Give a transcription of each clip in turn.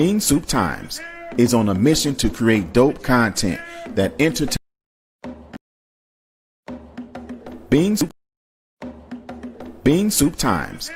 Bean Soup Times is on a mission to create dope content that entertains. Bean Soup Times.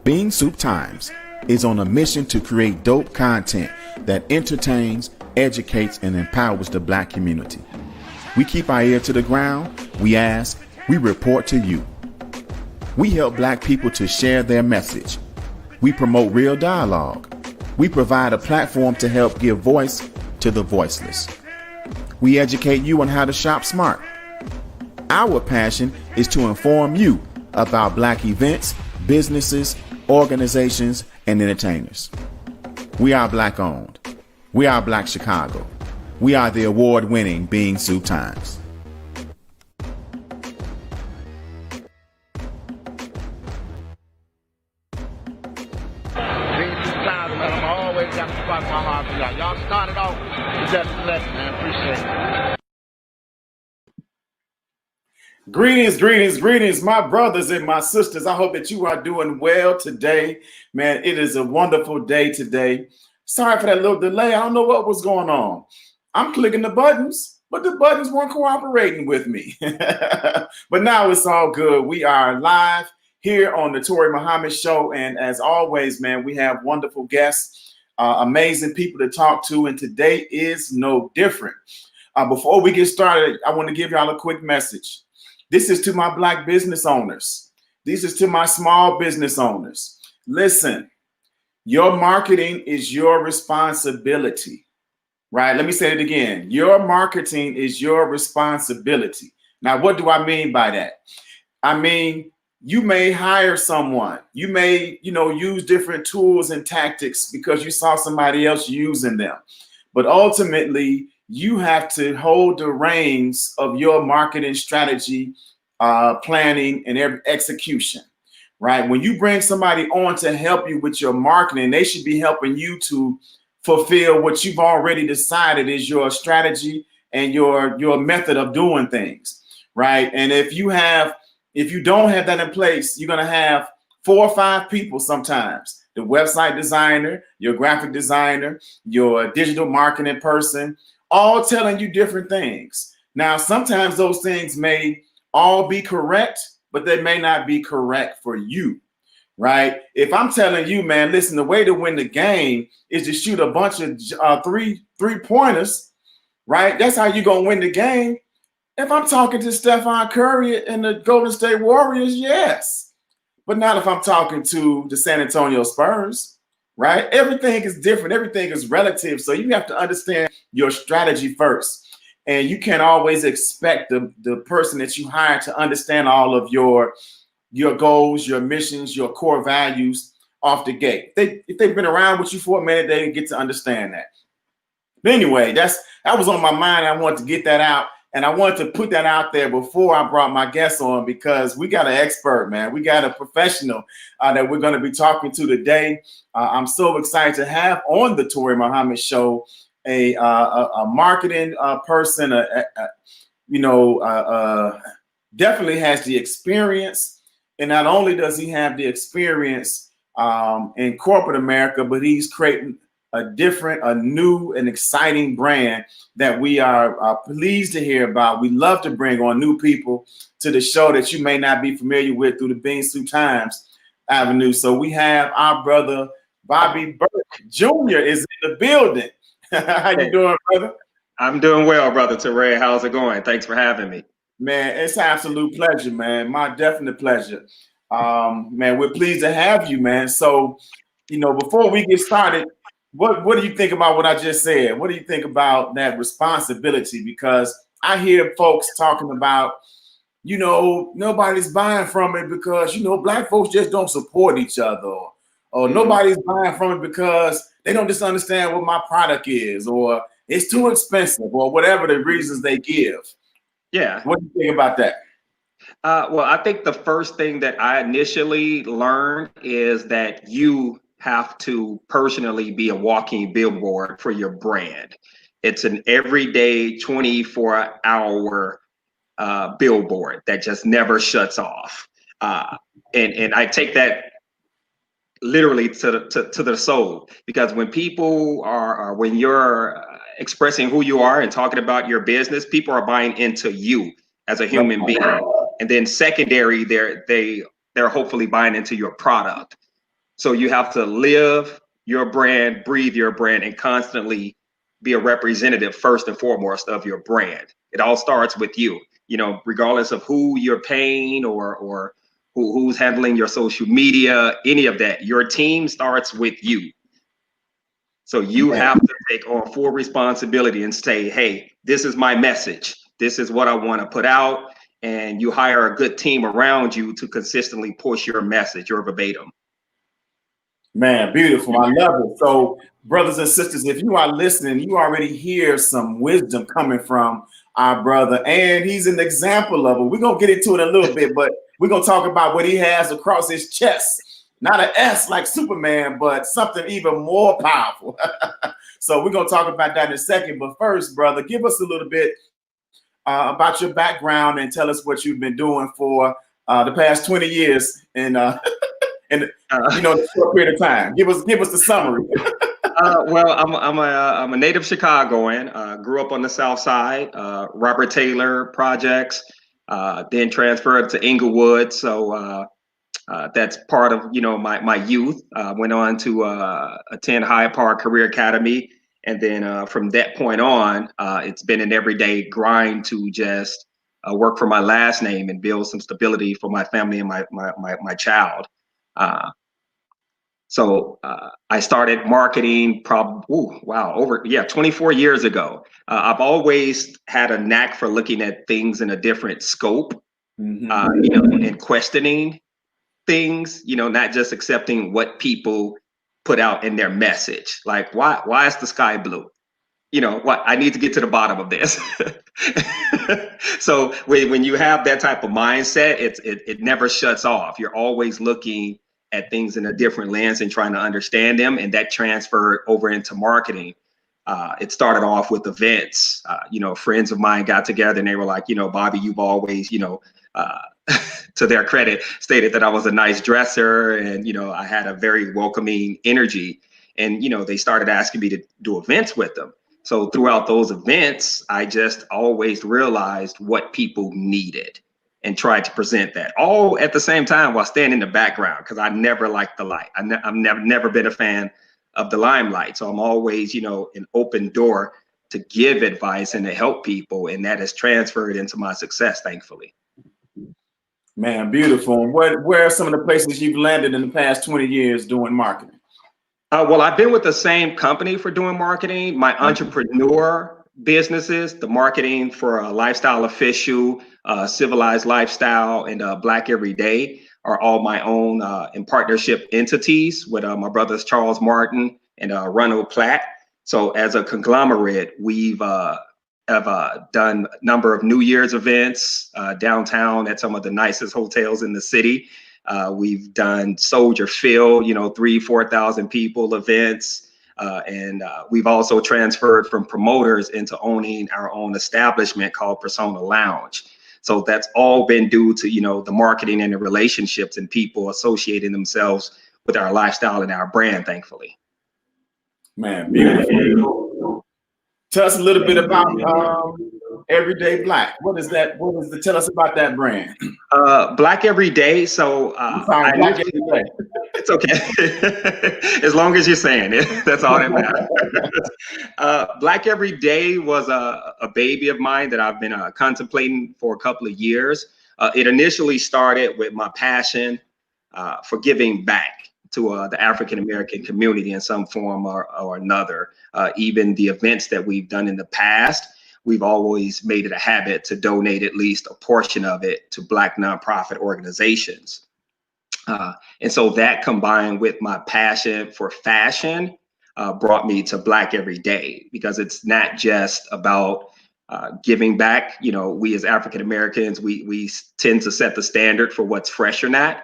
Bean Soup Times is on a mission to create dope content that entertains, educates, and empowers the Black community. We keep our ear to the ground, we ask, we report to you. We help Black people to share their message. We promote real dialogue. We provide a platform to help give voice to the voiceless. We educate you on how to shop smart. Our passion is to inform you about Black events, businesses, organizations, and entertainers. We are Black owned. We are Black Chicago. We are the award-winning Bean Soup Times. Y'all started off with that lesson, man. Appreciate it. Greetings, my brothers and my sisters. I hope that you are doing well today. Man, it is a wonderful day today. Sorry for that little delay. I don't know what was going on. I'm clicking the buttons, but the buttons weren't cooperating with me. But now it's all good. We are live here on the Toure Muhammad Show. And as always, man, we have wonderful guests, amazing people to talk to. And today is no different. Before we get started, I want to give y'all a quick message. This is to my Black business owners. This is to my small business owners. Listen, your marketing is your responsibility, right? Let me say it again. Your marketing is your responsibility. Now, what do I mean by that? I mean, you may hire someone. You may, use different tools and tactics because you saw somebody else using them. But ultimately, you have to hold the reins of your marketing strategy, planning, and execution, right? When you bring somebody on to help you with your marketing, they should be helping you to fulfill what you've already decided is your strategy and your method of doing things, right? And if you don't have that in place, you're going to have 4 or 5 people sometimes. The website designer, your graphic designer, your digital marketing person, all telling you different things. Now, sometimes those things may all be correct, but they may not be correct for you, right? If I'm telling you, man, listen, the way to win the game is to shoot a bunch of three-pointers, right? That's how you're going to win the game. If I'm talking to Stephen Curry and the Golden State Warriors, yes. But not if I'm talking to the San Antonio Spurs, right? Everything is different. Everything is relative. So you have to understand your strategy first. and you can't always expect the person that you hire to understand all of your goals, your missions, your core values off the gate. If they've been around with you for a minute, they get to understand that. But anyway, that was on my mind. I wanted to get that out, and I wanted to put that out there before I brought my guest on, because we got an expert, man. We got a professional that we're going to be talking to today. I'm so excited to have on the Toure Muhammad Show a marketing person, definitely has the experience. And not only does he have the experience in corporate America, but he's creating a new and exciting brand that we are pleased to hear about. We love to bring on new people to the show that you may not be familiar with through the Beansuit Times Avenue. So we have our brother Bobby Burke Jr. is in the building. How you doing, brother? I'm doing well, brother Toure. How's it going? Thanks for having me. Man, it's an absolute pleasure, man. My definite pleasure. Man, we're pleased to have you, man. So, before we get started, what do you think about what I just said? What do you think about that responsibility? Because I hear folks talking about, nobody's buying from it because, Black folks just don't support each other, or nobody's buying from it because they don't just understand what my product is, or it's too expensive, or whatever the reasons they give. Yeah. What do you think about that? Well, I think the first thing that I initially learned is that you have to personally be a walking billboard for your brand. It's an everyday 24-hour billboard that just never shuts off. And I take that literally to the soul, because when people when you're expressing who you are and talking about your business, people are buying into you as a human being. And then secondary, they're hopefully buying into your product. So you have to live your brand, breathe your brand, and constantly be a representative first and foremost of your brand. It all starts with you, regardless of who you're paying or who's handling your social media, any of that. Your team starts with you. So you have to take on full responsibility and say, hey, this is my message. This is what I want to put out. And you hire a good team around you to consistently push your message, your verbatim. Man, beautiful. I love it. So, brothers and sisters, if you are listening, you already hear some wisdom coming from our brother, and he's an example of it. We're going to get into it a little bit, but we're going to talk about what he has across his chest. Not an S like Superman, but something even more powerful. So we're going to talk about that in a second. But first, brother, give us a little bit about your background and tell us what you've been doing for the past 20 years in a short period of time. Give us the summary. Well, I'm a native Chicagoan. Grew up on the South Side, Robert Taylor projects. Then transferred to Inglewood. So that's part of my youth. Went on to attend Hyde Park Career Academy, and then from that point on, it's been an everyday grind to just work for my last name and build some stability for my family and my child. So I started marketing over 24 years ago. I've always had a knack for looking at things in a different scope, and questioning things, not just accepting what people put out in their message. Like, why is the sky blue? What, I need to get to the bottom of this. So when you have that type of mindset, it never shuts off. You're always looking at things in a different lens and trying to understand them, and that transferred over into marketing. It started off with events. Friends of mine got together and they were like, Bobby, you've always, to their credit, stated that I was a nice dresser, and I had a very welcoming energy, and they started asking me to do events with them. So throughout those events, I just always realized what people needed and tried to present that all at the same time while staying in the background, because I never liked the light. I've never been a fan of the limelight. So I'm always, an open door to give advice and to help people. And that has transferred into my success, thankfully. Man, beautiful. And where are some of the places you've landed in the past 20 years doing marketing? Well, I've been with the same company for doing marketing. My entrepreneur businesses, the marketing for Lifestyle Official, Civilized Lifestyle, and Blaqeeveryday are all my own in partnership entities with my brothers Charles Martin and Ronald Platt. So as a conglomerate, we've have done a number of New Year's events downtown at some of the nicest hotels in the city. We've done Soldier Field, 3,000-4,000 people events. And we've also transferred from promoters into owning our own establishment called Persona Lounge. So that's all been due to, the marketing and the relationships and people associating themselves with our lifestyle and our brand, thankfully. Man, beautiful. Tell us a little bit about Everyday Black. What is that? Tell us about that brand. Blaqeeveryday. So Black Every Day. It's okay. As long as you're saying it, that's all that matters. Blaqeeveryday was a baby of mine that I've been contemplating for a couple of years. It initially started with my passion for giving back to the African-American community in some form or another. Even the events that we've done in the past, we've always made it a habit to donate at least a portion of it to Black nonprofit organizations. And so that combined with my passion for fashion brought me to Blaqeeveryday, because it's not just about giving back. We as African Americans, we tend to set the standard for what's fresh or not.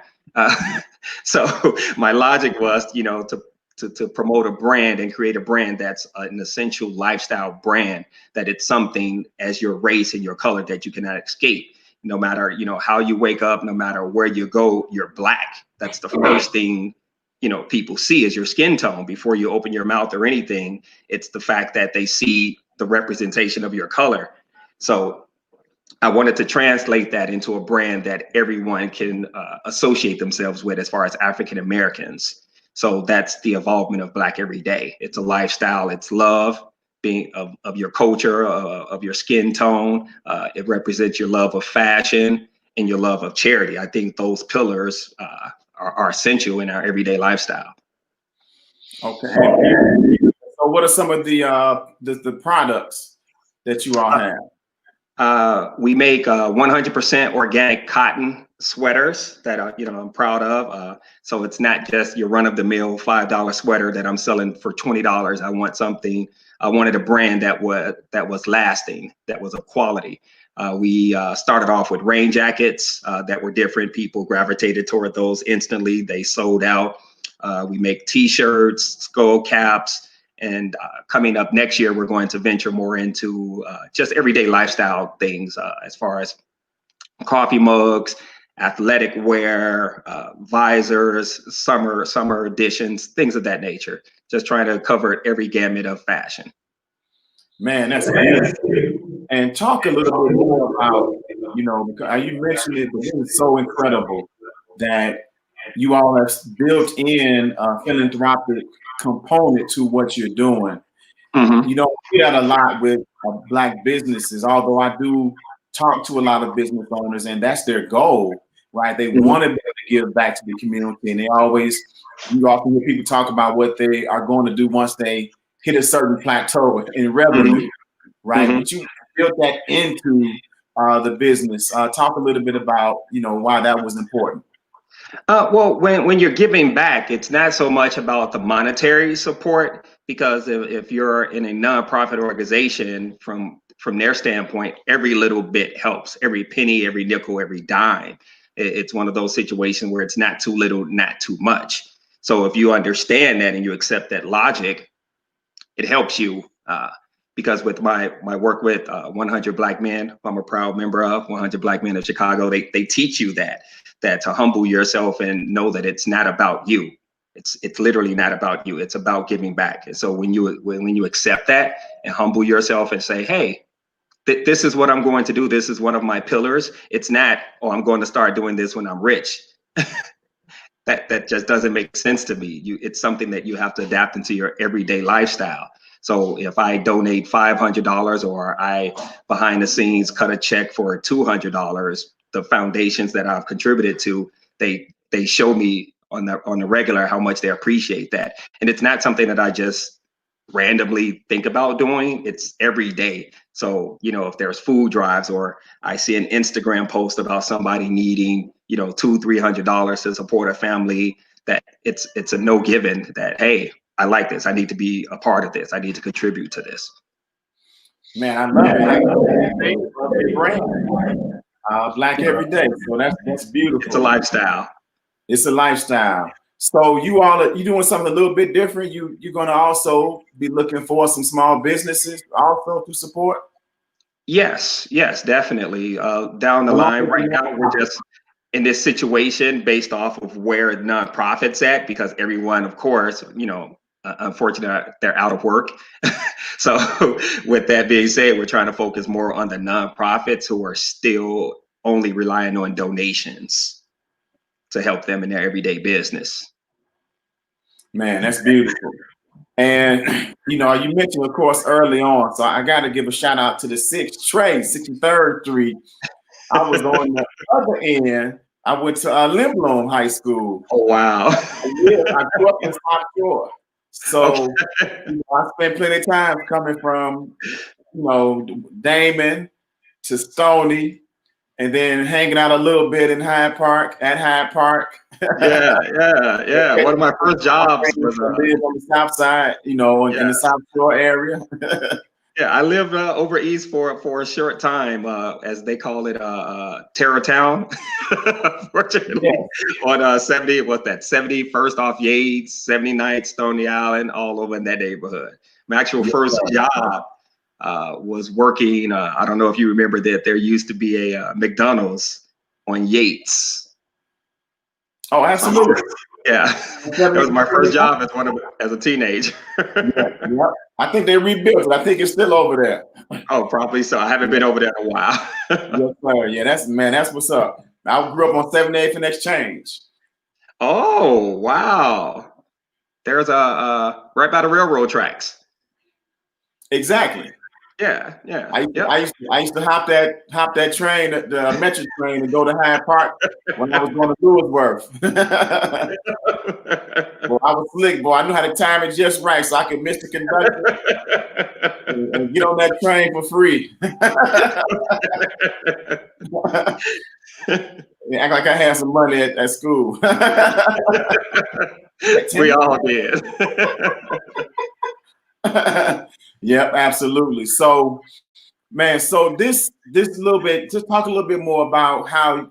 So my logic was, to promote a brand and create a brand that's an essential lifestyle brand, that it's something as your race and your color that you cannot escape. No matter, how you wake up, no matter where you go, you're Black. That's the first thing, people see is your skin tone before you open your mouth or anything. It's the fact that they see the representation of your color. So I wanted to translate that into a brand that everyone can associate themselves with as far as African Americans. So that's the involvement of Blaqeeveryday. It's a lifestyle, it's love, being of your culture, of your skin tone. It represents your love of fashion and your love of charity. I think those pillars are essential in our everyday lifestyle. Okay. So what are some of the products that you all have? We make 100% organic cotton sweaters that I'm proud of. So it's not just your run-of-the-mill $5 sweater that I'm selling for $20. I wanted a brand that was lasting, that was of quality. We started off with rain jackets that were different. People gravitated toward those instantly. They sold out. We make T-shirts, skull caps. And coming up next year, we're going to venture more into just everyday lifestyle things as far as coffee mugs, athletic wear, visors, summer editions, things of that nature. Just trying to cover every gamut of fashion. Man, that's amazing. And talk a little bit more about, because you mentioned it, but it is so incredible that you all have built in a philanthropic component to what you're doing. Mm-hmm. You don't see that a lot with Black businesses, although I do talk to a lot of business owners, and that's their goal, right? They want to be able to give back to the community, and you often hear people talk about what they are going to do once they hit a certain plateau in revenue, right? Mm-hmm. But you built that into the business. Talk a little bit about, why that was important. Well, when you're giving back, it's not so much about the monetary support, because if you're in a nonprofit organization, from their standpoint, every little bit helps. Every penny, every nickel, every dime. It's one of those situations where it's not too little, not too much. So if you understand that and you accept that logic, it helps you. Because with my work with 100 Black Men, I'm a proud member of 100 Black Men of Chicago, they teach you that to humble yourself and know that it's not about you. It's literally not about you. It's about giving back. And so when you accept that and humble yourself and say, hey, this is what I'm going to do. This is one of my pillars. It's not, oh, I'm going to start doing this when I'm rich. That just doesn't make sense to me. It's something that you have to adapt into your everyday lifestyle. So if I donate $500 or I behind the scenes cut a check for $200, the foundations that I've contributed to, they show me on the regular how much they appreciate that. And it's not something that I just randomly think about doing. It's every day. So, you know, if there's food drives, or I see an Instagram post about somebody needing, you know, $200-300 to support a family, that it's a no given that, hey, I like this. I need to be a part of this. I need to contribute to this. Man, I love it. Brand. Blaqeeveryday. So that's beautiful. It's a lifestyle. It's a lifestyle. So you doing something a little bit different. You're gonna also be looking for some small businesses also to support. Yes, definitely. Down the line, right now we're just in this situation based off of where nonprofits at, because everyone, of course, you know, unfortunately, they're out of work. So with that being said, we're trying to focus more on the nonprofits who are still only relying on donations to help them in their everyday business. Man, that's beautiful. And you know, you mentioned, of course, early on. So I got to give a shout out to the 63rd Street. I was on the other end. I went to Lindblom High School. Oh wow! Yeah, I grew up in South Shore. So you know, I spent plenty of time coming from, you know, Damon to Stony, and then hanging out a little bit in Hyde Park. Yeah. One of my first jobs was on the South Side, you know, in the South Shore area. Yeah, I lived over east for a short time, as they call it, Terror Town. Fortunately, on 70, what's that? 71st off Yates, 79th Stony Island, all over in that neighborhood. My actual first job was working. I don't know if you remember that there used to be a McDonald's on Yates. Oh, absolutely. Yeah, that was my first job as a teenager. Yeah. I think they rebuilt it. I think it's still over there. Oh, probably so. I haven't been over there in a while. Yes, sir. Yeah, that's what's up. I grew up on 78th and Exchange. Oh, wow. There's a right by the railroad tracks. Exactly. Yeah. I used to hop that train, the metro train, and go to Hyde Park when I was going to Lewisworth. Well, I was slick, boy. I knew how to time it just right so I could miss the conductor and get on that train for free. Act like I had some money at school. We all did. Yep, absolutely. So, man, so this little bit, just talk a little bit more about how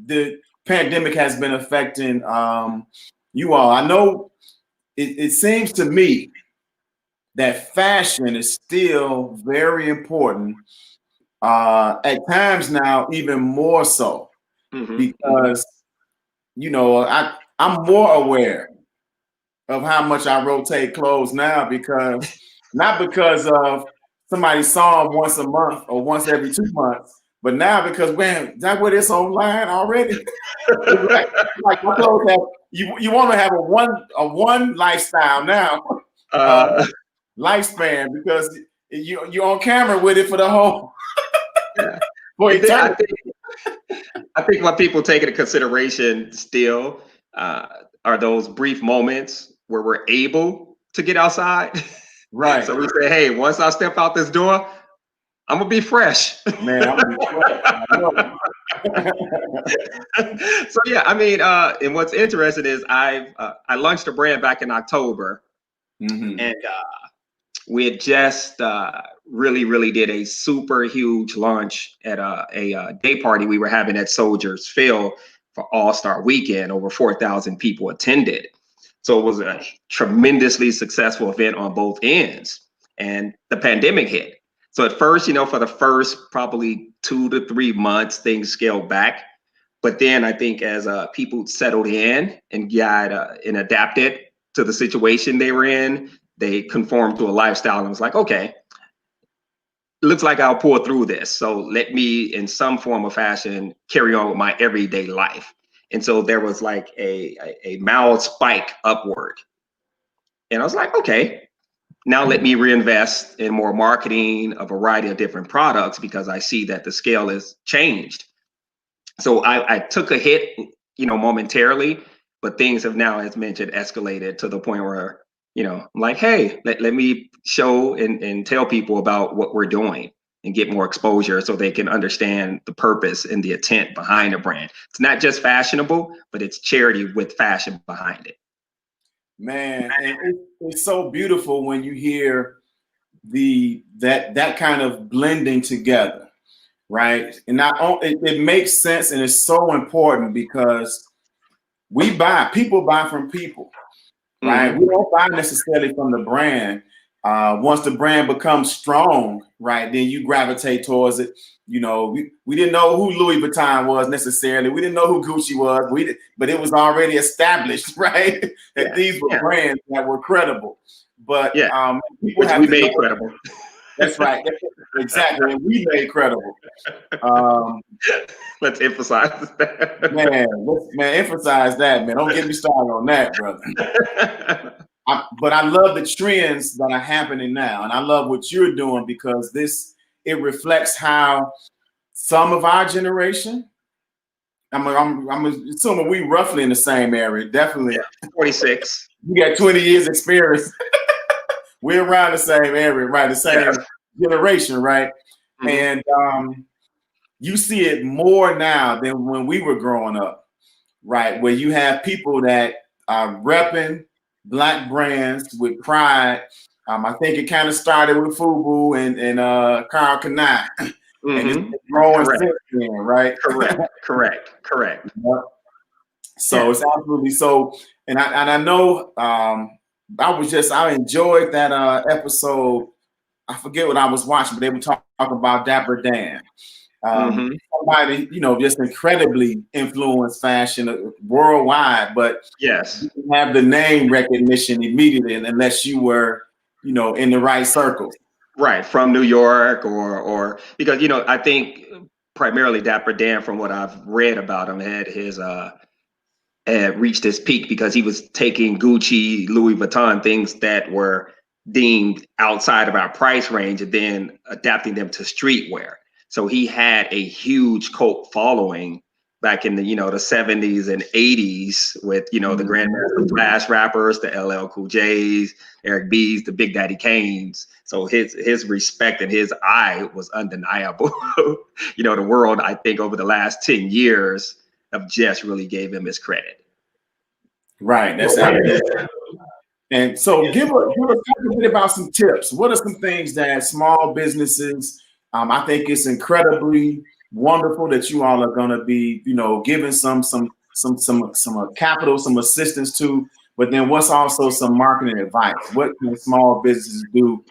the pandemic has been affecting you all. I know it seems to me that fashion is still very important. At times now, even more so, because you know, I'm more aware of how much I rotate clothes now, not because of somebody saw them once a month or once every 2 months, but now because, man, that what it's online already. like my clothes have, you want to have a one lifestyle now, lifespan, because you're on camera with it for the whole. I think what people take into consideration still are those brief moments where we're able to get outside. Right. So we say, hey, once I step out this door, I'm gonna be fresh. Man, I'm gonna be fresh. So yeah, I mean, and what's interesting is I launched a brand back in October, and we had just really did a super huge launch at a day party we were having at Soldiers Field for All-Star Weekend. Over 4,000 people attended. So it was a tremendously successful event on both ends. And the pandemic hit. So at first, you know, for the first probably 2 to 3 months, things scaled back. But then I think as people settled in and got and adapted to the situation they were in, they conformed to a lifestyle and was like, okay, looks like I'll pull through this. So let me, in some form of fashion, carry on with my everyday life. And so there was like a mild spike upward. And I was like, okay, now let me reinvest in more marketing, a variety of different products, because I see that the scale has changed. So I took a hit, you know, momentarily, but things have now, as mentioned, escalated to the point where, I'm like, hey, let me show and tell people about what we're doing and get more exposure so they can understand the purpose and the intent behind a brand. It's not just fashionable, but it's charity with fashion behind it. Man, and it's so beautiful when you hear that kind of blending together, right? And not only it makes sense, and it's so important because people buy from people, right? Mm-hmm. We don't buy necessarily from the brand. Once the brand becomes strong, right, then you gravitate towards it. We didn't know who Louis Vuitton was necessarily. We didn't know who Gucci was. But it was already established, right, that these were brands that were credible. But people which have we to made know. credible. That's right. Exactly. And we made credible. Let's emphasize that. Man, emphasize that, man. Don't get me started on that, brother. But I love the trends that are happening now, and I love what you're doing because it reflects how some of our generation. I'm assuming we roughly in the same area. Definitely, 46. You got 20 years experience. We're around the same area, right? The same generation, right? Mm-hmm. And you see it more now than when we were growing up, right? Where you have people that are repping Black brands with pride. I think it kind of started with FUBU and Karl Kani. Mm-hmm. And it's growing since then, right? Correct. So it's absolutely so. And I know I enjoyed that episode. I forget what I was watching, but they were talking about Dapper Dan. Somebody, just incredibly influenced fashion worldwide, but you didn't have the name recognition immediately unless you were, in the right circles. Right, from New York or because, I think primarily Dapper Dan, from what I've read about him, had reached his peak because he was taking Gucci, Louis Vuitton, things that were deemed outside of our price range, and then adapting them to streetwear. So he had a huge cult following back in the, the 70s and 80s with, the Grandmaster Flash rappers, the LL Cool J's, Eric B's, the Big Daddy Kanes. So his respect and his eye was undeniable. The world, I think, over the last 10 years have just really gave him his credit. Right. That's how it is. And so give us a bit about some tips. What are some things that small businesses, I think it's incredibly wonderful that you all are going to be, giving some capital, some assistance to, but then what's also some marketing advice? What can small businesses do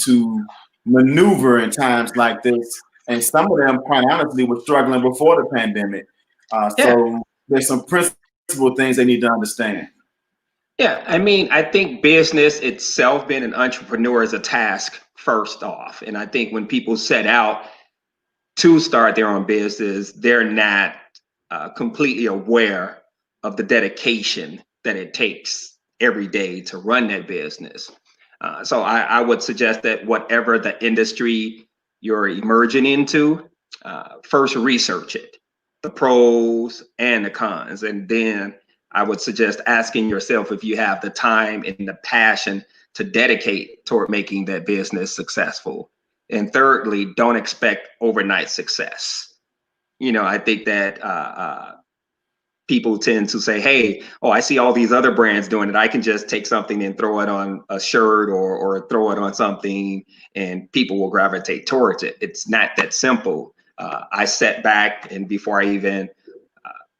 to maneuver in times like this? And some of them, quite honestly, were struggling before the pandemic. So there's some principal things they need to understand. Yeah, I think business itself, being an entrepreneur, is a task first off. And I think when people set out to start their own business, they're not completely aware of the dedication that it takes every day to run that business. So I would suggest that whatever the industry you're emerging into, first research it, the pros and the cons, and then I would suggest asking yourself if you have the time and the passion to dedicate toward making that business successful. And thirdly, don't expect overnight success. I think that people tend to say, hey, I see all these other brands doing it. I can just take something and throw it on a shirt or throw it on something and people will gravitate towards it. It's not that simple. I sat back, and before I even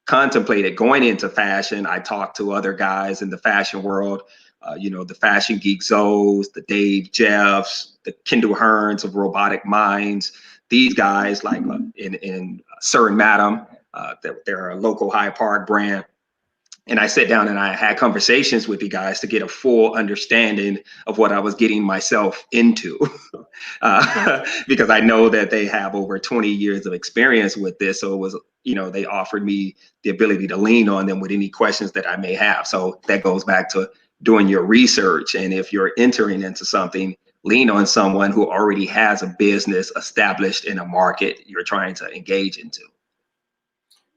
contemplated going into fashion, I talked to other guys in the fashion world, the Fashion Geek Zoes, the Dave Jeffs, the Kendall Hearns of Robotic Minds. These guys, like in Sir and Madam, they're a local Hyde Park brand. And I sat down and I had conversations with you guys to get a full understanding of what I was getting myself into, because I know that they have over 20 years of experience with this. So it was, they offered me the ability to lean on them with any questions that I may have. So that goes back to doing your research. And if you're entering into something, lean on someone who already has a business established in a market you're trying to engage into.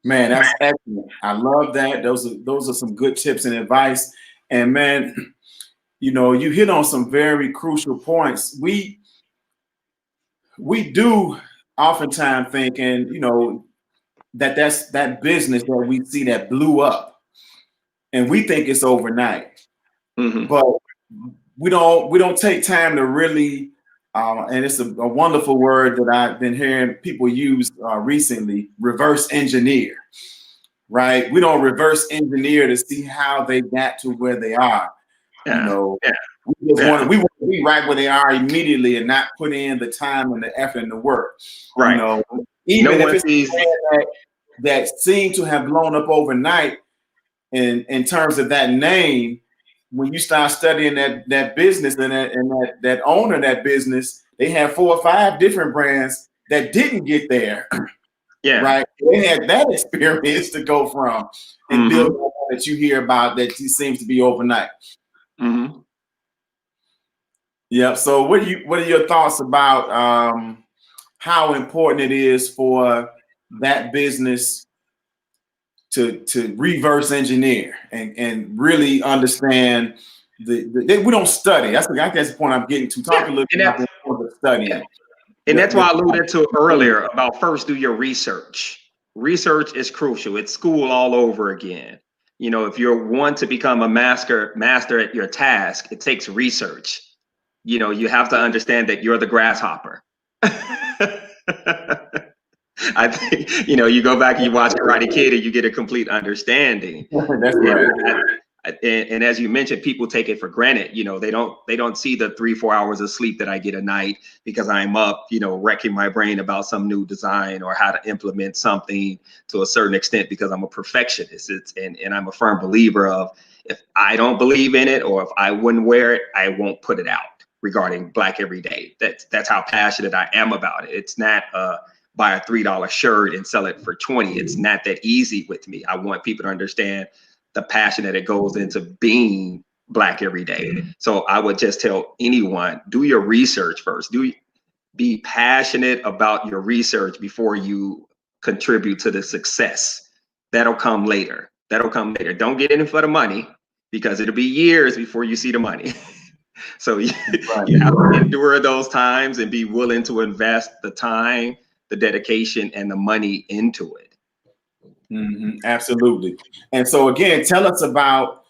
Man, that's excellent. I love that. Those are some good tips and advice. And man, you know, you hit on some very crucial points. We do oftentimes think, and you know, that's that business that we see that blew up, and we think it's overnight, but we don't take time to really, and it's a wonderful word that I've been hearing people use recently: reverse engineer. Right? We don't reverse engineer to see how they got to where they are. You know, we want to be right where they are immediately and not put in the time and the effort and the work. Right. You know, even if it's that seem to have blown up overnight in terms of that name, when you start studying that business and that owner of that business, they have 4 or 5 different brands that didn't get there. Yeah. Right. They had that experience to go from and build that you hear about that seems to be overnight. Yeah. So what are your thoughts about how important it is for that business to reverse engineer and really understand we don't study. I think that's the point I'm getting to. Talk a little bit about the studying. And that's why I alluded to earlier about first do your research. Research is crucial. It's school all over again. You know, if you're one to become a master at your task, it takes research. You know, you have to understand that you're the grasshopper. I think, you know, you go back and you watch Karate Kid and you get a complete understanding. That's right. And as you mentioned, people take it for granted. You know, they don't see the 3-4 hours of sleep that I get a night because I'm up, you know, wrecking my brain about some new design or how to implement something to a certain extent because I'm a perfectionist. And I'm a firm believer of if I don't believe in it or if I wouldn't wear it, I won't put it out. Regarding Black Everyday, that's how passionate I am about it. It's not buy a $3 shirt and sell it for 20. It's not that easy with me. I want people to understand the passion that it goes into being Black Everyday. So I would just tell anyone, do your research first. Be passionate about your research before you contribute to the success. That'll come later. Don't get in it for the money because it'll be years before you see the money. So you have to endure those times and be willing to invest the time, the dedication, and the money into it. Absolutely. And so again, tell us about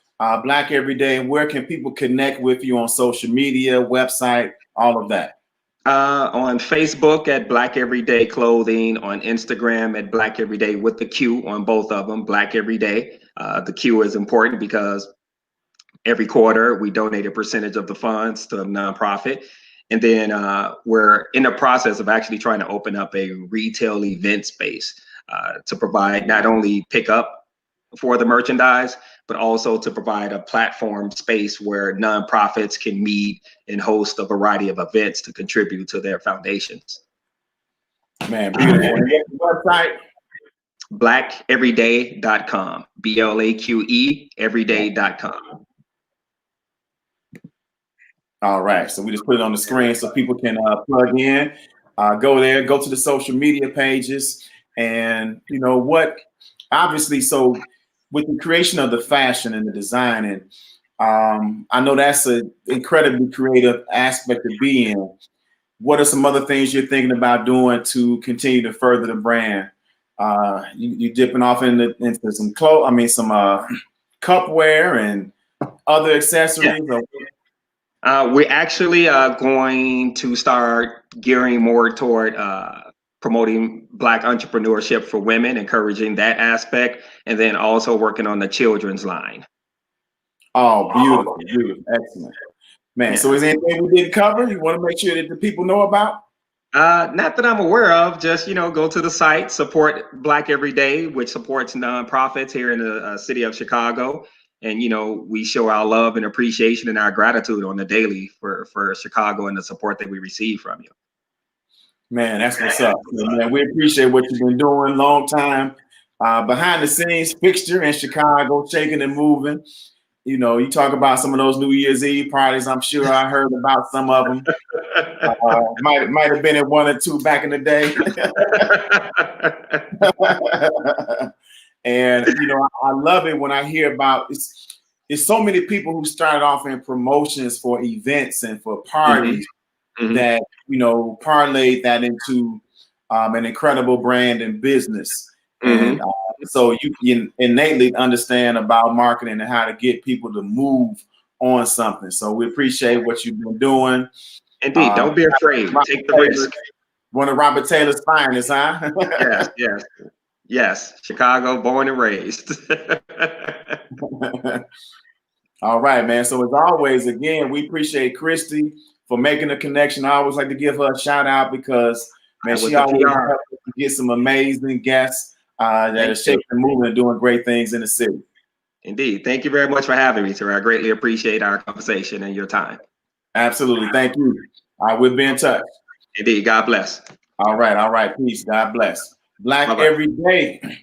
Black Everyday and where can people connect with you on social media, website, all of that? On Facebook at Black Everyday Clothing, on Instagram at Black Everyday with the Q on both of them, Black Everyday. The Q is important because every quarter we donate a percentage of the funds to a nonprofit. And then we're in the process of actually trying to open up a retail event space to provide not only pickup for the merchandise, but also to provide a platform space where nonprofits can meet and host a variety of events to contribute to their foundations. Man, beautiful. Website? Blaqeeveryday.com. BLAQE everyday.com. All right. So we just put it on the screen so people can plug in, go there, go to the social media pages. And you know what? Obviously, so with the creation of the fashion and the design, and I know that's an incredibly creative aspect to be in. What are some other things you're thinking about doing to continue to further the brand? You dipping off into some clothes, some cupware and other accessories. Yeah. We're actually going to start gearing more toward promoting Black entrepreneurship for women, encouraging that aspect, and then also working on the children's line. Oh, beautiful, beautiful, excellent. Man, so is there anything we didn't cover you want to make sure that the people know about? Not that I'm aware of, just, go to the site, support Black Everyday, which supports nonprofits here in the city of Chicago. And, we show our love and appreciation and our gratitude on the daily for Chicago and the support that we receive from you. Man, that's what's up. Man, we appreciate what you've been doing. Long time behind the scenes fixture in Chicago, shaking and moving. You talk about some of those New Year's Eve parties. I'm sure I heard about some of them. Might have been at one or two back in the day. And I love it when I hear about it's so many people who started off in promotions for events and for parties that, you know, parlayed that into an incredible brand and business. And so you innately understand about marketing and how to get people to move on something. So we appreciate what you've been doing. Indeed. Don't be afraid. Take the risk. One of Robert Taylor's finest, huh? Yes. Chicago, born and raised. All right, man. So as always, again, we appreciate Christy for making the connection. I always like to give her a shout out because, man, she always helps us to get some amazing guests that are shaking and moving and doing great things in the city. Indeed. Thank you very much for having me, Toure. I greatly appreciate our conversation and your time. Absolutely. Thank you. We'll be in touch. Indeed. God bless. All right. Peace. God bless. Blaqeeveryday.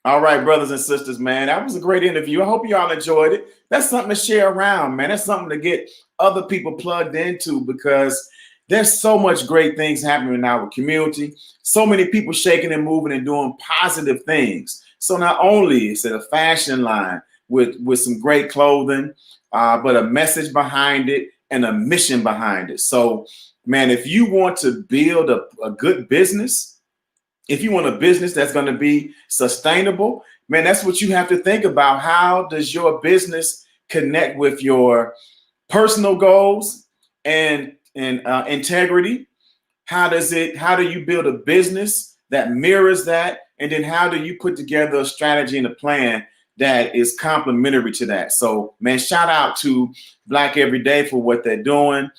All right, brothers and sisters, man. That was a great interview. I hope you all enjoyed it. That's something to share around, man. That's something to get other people plugged into because there's so much great things happening in our community. So many people shaking and moving and doing positive things. So not only is it a fashion line with some great clothing, but a message behind it and a mission behind it. So, man, if you want to build a good business, if you want a business that's going to be sustainable, man, that's what you have to think about. How does your business connect with your personal goals and integrity? How do you build a business that mirrors that? And then how do you put together a strategy and a plan that is complementary to that? So, man, shout out to Blaqeeveryday for what they're doing.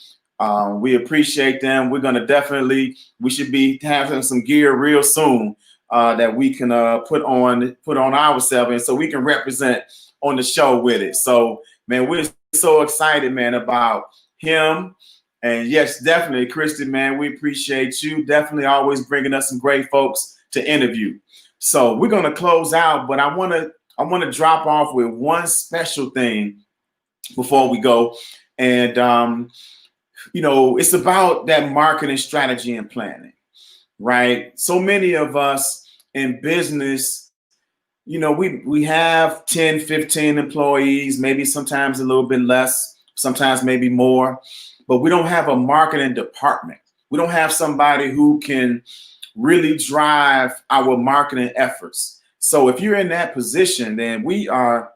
We appreciate them. We're going to we should be having some gear real soon that we can put on ourselves, and so we can represent on the show with it. So, man, we're so excited, man, about him. And yes, definitely, Christy, man, we appreciate you. Definitely always bringing us some great folks to interview. So we're going to close out, but I want to drop off with one special thing before we go. And, you know, it's about that marketing strategy and planning, right? So many of us in business, you know, we have 10, 15 employees, maybe sometimes a little bit less, sometimes maybe more, but we don't have a marketing department. We don't have somebody who can really drive our marketing efforts. So if you're in that position, then we are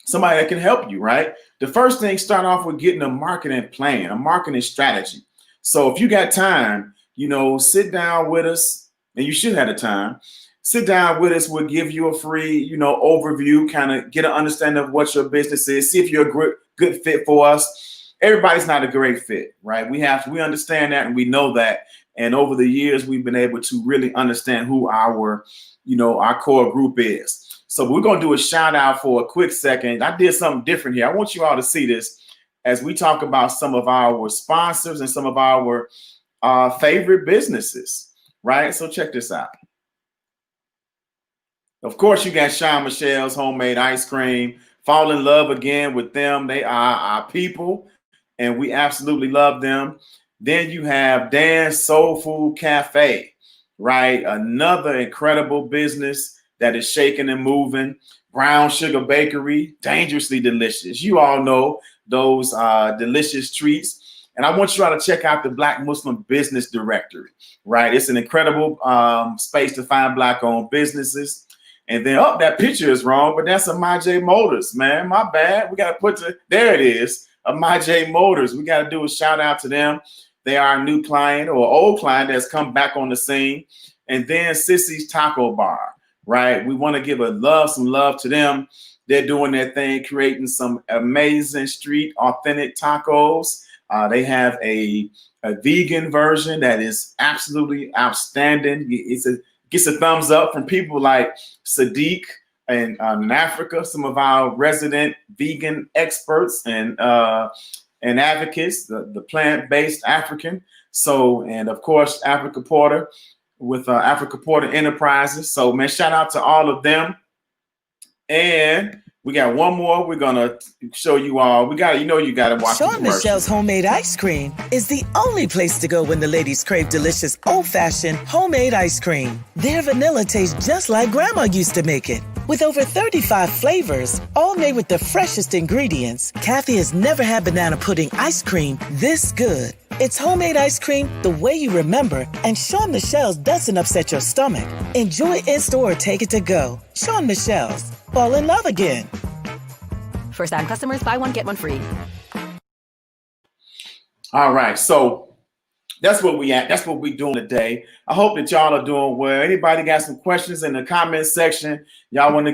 somebody that can help you, right? The first thing, start off with getting a marketing plan, a marketing strategy. So if you got time, you know, sit down with us, and you should have the time. Sit down with us. We'll give you a free, you know, overview, kind of get an understanding of what your business is, see if you're a good fit for us. Everybody's not a great fit, right? We understand that and we know that. And over the years, we've been able to really understand who our core group is. So we're going to do a shout out for a quick second. I did something different here. I want you all to see this as we talk about some of our sponsors and some of our favorite businesses, right? So check this out. Of course, you got Sean Michelle's Homemade Ice Cream. Fall in love again with them. They are our people, and we absolutely love them. Then you have Dan's Soul Food Cafe, right? Another incredible business that is shaking and moving. Brown Sugar Bakery, dangerously delicious. You all know those delicious treats. And I want you all to check out the Black Muslim Business Directory, right? It's an incredible space to find Black-owned businesses. And then, that picture is wrong, but that's a MyJ Motors, man. My bad. We got to there it is, a MyJ Motors. We got to do a shout out to them. They are a new client or old client that's come back on the scene. And then Sissy's Taco Bar, right? We want to give some love to them. They're doing their thing, creating some amazing street authentic tacos. They have a vegan version that is absolutely outstanding. Gets a thumbs up from people like Sadiq and in Africa, some of our resident vegan experts and advocates, the plant-based African. So, and of course, Africa Porter with Africa Porter Enterprises. So, man, shout out to all of them. And We got one more. We're gonna show you all. We got, you got to watch the Sean commercial. Michelle's homemade ice cream is the only place to go when the ladies crave delicious old-fashioned homemade ice cream. Their vanilla tastes just like Grandma used to make it. With over 35 flavors, all made with the freshest ingredients, Kathy has never had banana pudding ice cream this good. It's homemade ice cream the way you remember, and Sean Michelle's doesn't upset your stomach. Enjoy in-store or take it to go. Sean Michelle's. Fall in love again. First time customers, buy one, get one free. All right, so that's what we at. That's what we doing today. I hope that y'all are doing well. Anybody got some questions in the comment section? Y'all want to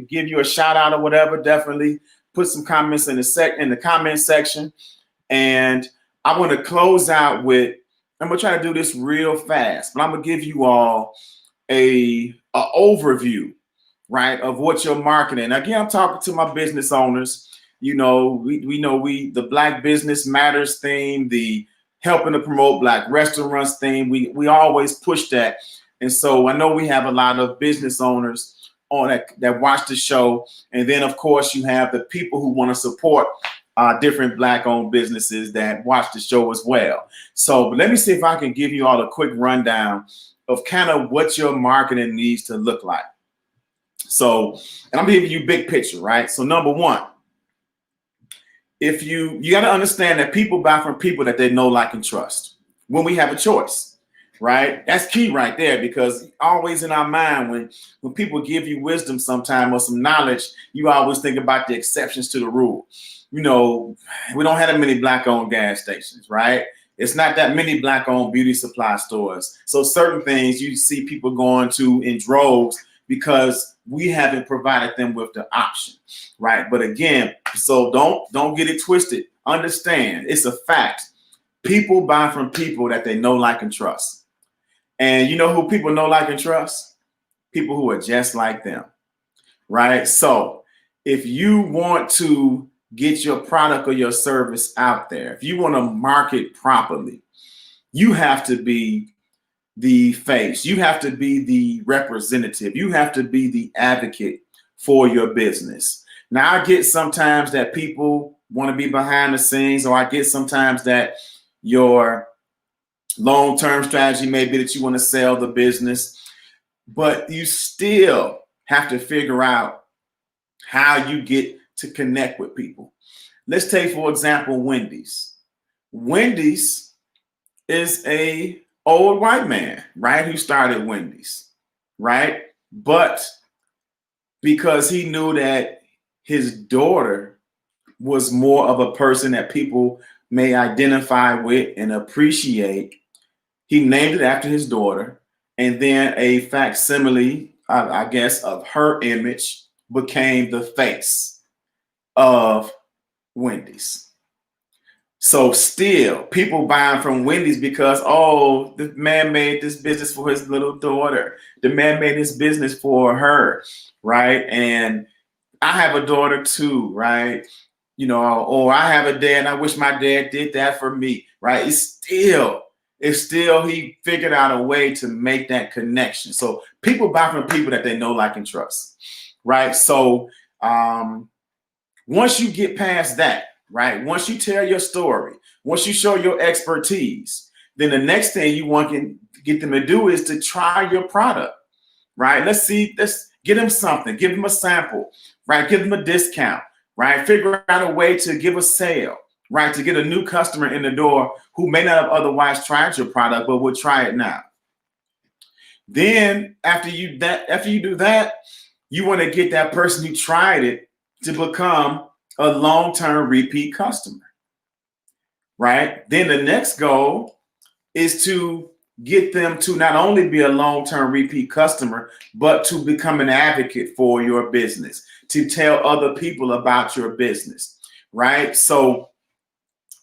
give you a shout out or whatever? Definitely put some comments in the comment section. And I want to close out with, I'm gonna try to do this real fast, but I'm gonna give you all a overview, right, of what you're marketing. Again, I'm talking to my business owners. We know the Black Business Matters theme, the helping to promote Black restaurants theme. We always push that. And so I know we have a lot of business owners on that watch the show. And then, of course, you have the people who want to support different Black-owned businesses that watch the show as well. So let me see if I can give you all a quick rundown of kind of what your marketing needs to look like. So, and I'm giving you big picture, right? So number one, if you got to understand that people buy from people that they know, like, and trust when we have a choice, right? That's key right there, because always in our mind, when people give you wisdom sometime or some knowledge, you always think about the exceptions to the rule. We don't have that many Black-owned gas stations, right? It's not that many Black-owned beauty supply stores. So certain things you see people going to in droves because we haven't provided them with the option, right? But again, so don't get it twisted. Understand, it's a fact. People buy from people that they know, like, and trust. And you know who people know, like, and trust? People who are just like them, right? So if you want to get your product or your service out there, if you want to market properly, you have to be the face. You have to be the representative. You have to be the advocate for your business. Now, I get sometimes that people want to be behind the scenes, or I get sometimes that your long-term strategy may be that you want to sell the business, but you still have to figure out how you get to connect with people. Let's take, for example, Wendy's. Wendy's is a old white man, right, who started Wendy's, right? But because he knew that his daughter was more of a person that people may identify with and appreciate, he named it after his daughter. And then a facsimile, I guess, of her image became the face of Wendy's. So still, people buying from Wendy's because, oh, the man made this business for his little daughter. The man made this business for her, right? And I have a daughter too, right? Or I have a dad and I wish my dad did that for me, right? It's still he figured out a way to make that connection. So people buy from people that they know, like, and trust, right? So once you get past that, right? Once you tell your story, once you show your expertise, then the next thing you want to get them to do is to try your product, right? Let's get them something, give them a sample, right? Give them a discount, right? Figure out a way to give a sale, right? To get a new customer in the door who may not have otherwise tried your product, but will try it now. Then after you do that, you want to get that person who tried it to become a long-term repeat customer, right? Then the next goal is to get them to not only be a long-term repeat customer, but to become an advocate for your business, to tell other people about your business, right? So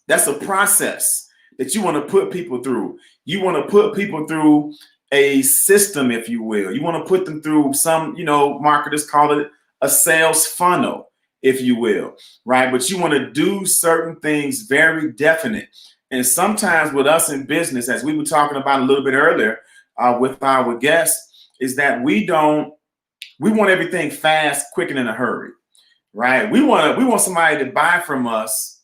that's a process that you want to put people through. You want to put people through a system, if you will. You want to put them through some, marketers call it a sales funnel, if you will, right? But you want to do certain things very definite. And sometimes with us in business, as we were talking about a little bit earlier with our guests, is that we don't We want everything fast, quick, and in a hurry, right? We want somebody to buy from us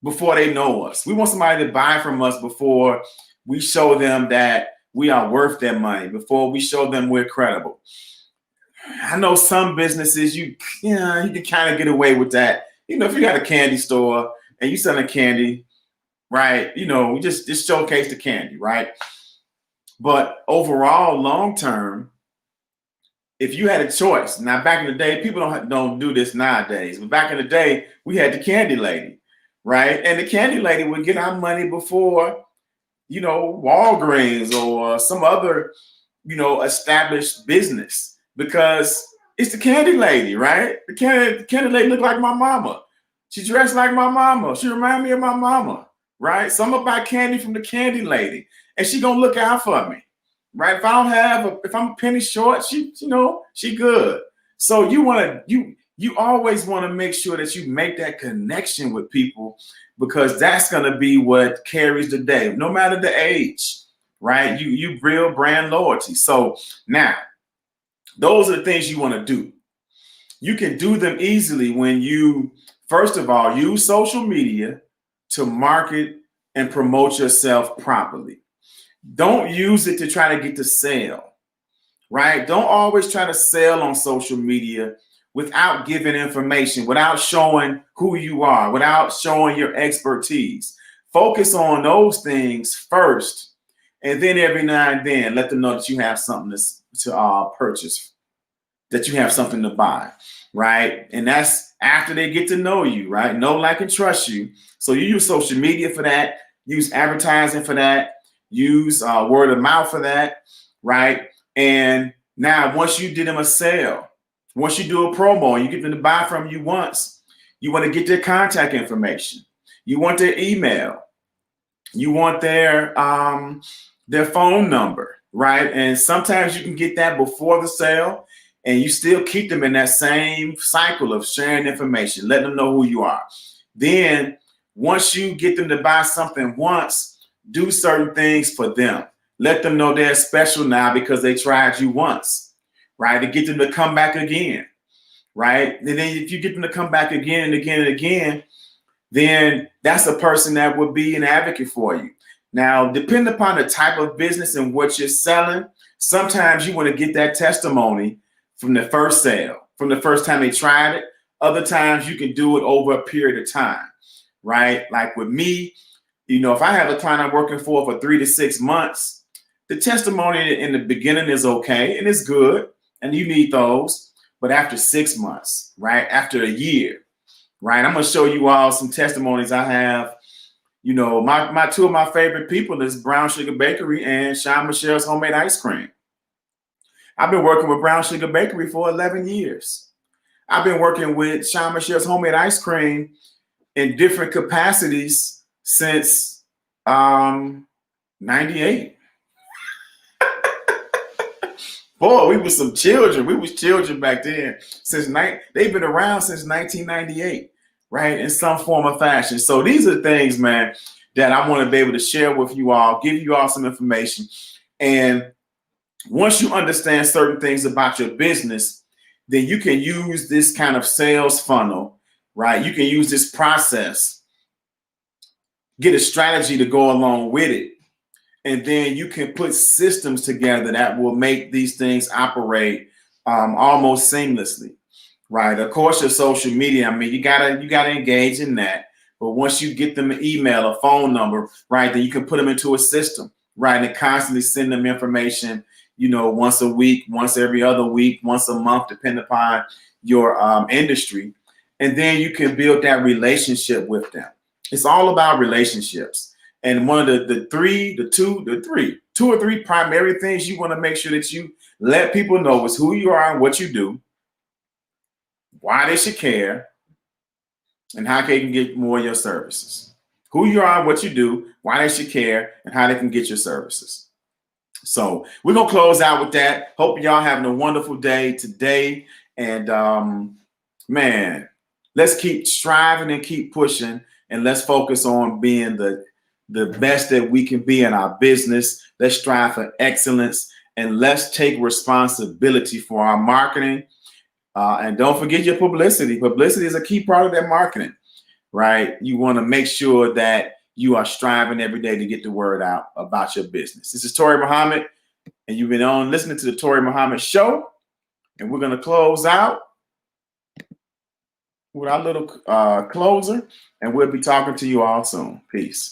before they know us. We want somebody to buy from us before we show them that we are worth their money, before we show them we're credible. I know some businesses you can kind of get away with that. If you got a candy store and you selling candy, right? We just showcase the candy, right? But overall, long term, if you had a choice, now back in the day, people don't do this nowadays, but back in the day, we had the candy lady, right? And the candy lady would get our money before, Walgreens or some other, established business, because it's the candy lady, right? The candy lady looked like my mama. She dressed like my mama. She reminded me of my mama, right? So I'm gonna buy candy from the candy lady, and she gonna look out for me, right? If I'm a penny short, she good. So you always want to make sure that you make that connection with people, because that's gonna be what carries the day, no matter the age, right? You build brand loyalty. So now, those are the things you want to do. You can do them easily when you, first of all, use social media to market and promote yourself properly. Don't use it to try to get the sale, right? Don't always try to sell on social media without giving information, without showing who you are, without showing your expertise. Focus on those things first, and then every now and then let them know that you have something to purchase, that you have something to buy, right? And that's after they get to know you, right? Know, like, and trust you. So you use social media for that, use advertising for that, use word of mouth for that, right? And now, once you did them a sale, once you do a promo and you get them to buy from you once, you want to get their contact information. You want their email. You want their phone number, right? And sometimes you can get that before the sale, and you still keep them in that same cycle of sharing information, letting them know who you are. Then once you get them to buy something once, do certain things for them. Let them know they're special now because they tried you once, right? To get them to come back again, right? And then if you get them to come back again and again and again, then that's a person that would be an advocate for you. Now, depending upon the type of business and what you're selling, sometimes you want to get that testimony from the first sale, from the first time they tried it. Other times you can do it over a period of time, right? Like with me, if I have a client I'm working for 3 to 6 months, the testimony in the beginning is okay and it's good, and you need those. But after 6 months, right? After a year, right? I'm going to show you all some testimonies I have. My two of my favorite people is Brown Sugar Bakery and Sean Michelle's Homemade Ice Cream. I've been working with Brown Sugar Bakery for 11 years. I've been working with Sean Michelle's Homemade Ice Cream in different capacities since 98. Boy, we were some children. We was children back then. They've been around since 1998, right? In some form or fashion. So these are things, man, that I want to be able to share with you all, give you all some information. And once you understand certain things about your business, then you can use this kind of sales funnel, right? You can use this process, get a strategy to go along with it. And then you can put systems together that will make these things operate almost seamlessly, right? Of course, your social media, you gotta engage in that. But once you get them an email, a phone number, right, then you can put them into a system, right, and constantly send them information, once a week, once every other week, once a month, depending upon your industry. And then you can build that relationship with them. It's all about relationships. And one of the two or three primary things you want to make sure that you let people know is who you are and what you do, why they should care, and how they can get more of your services. Who you are, what you do, why they should care, and how they can get your services. So we're going to close out with that. Hope y'all having a wonderful day today. And man, let's keep striving and keep pushing, and let's focus on being the best that we can be in our business. Let's strive for excellence, and let's take responsibility for our marketing. And don't forget your publicity. Publicity is a key part of that marketing, right? You want to make sure that you are striving every day to get the word out about your business. This is Toure Muhammad, and you've been on listening to the Toure Muhammad Show. And we're going to close out with our little closer, and we'll be talking to you all soon. Peace.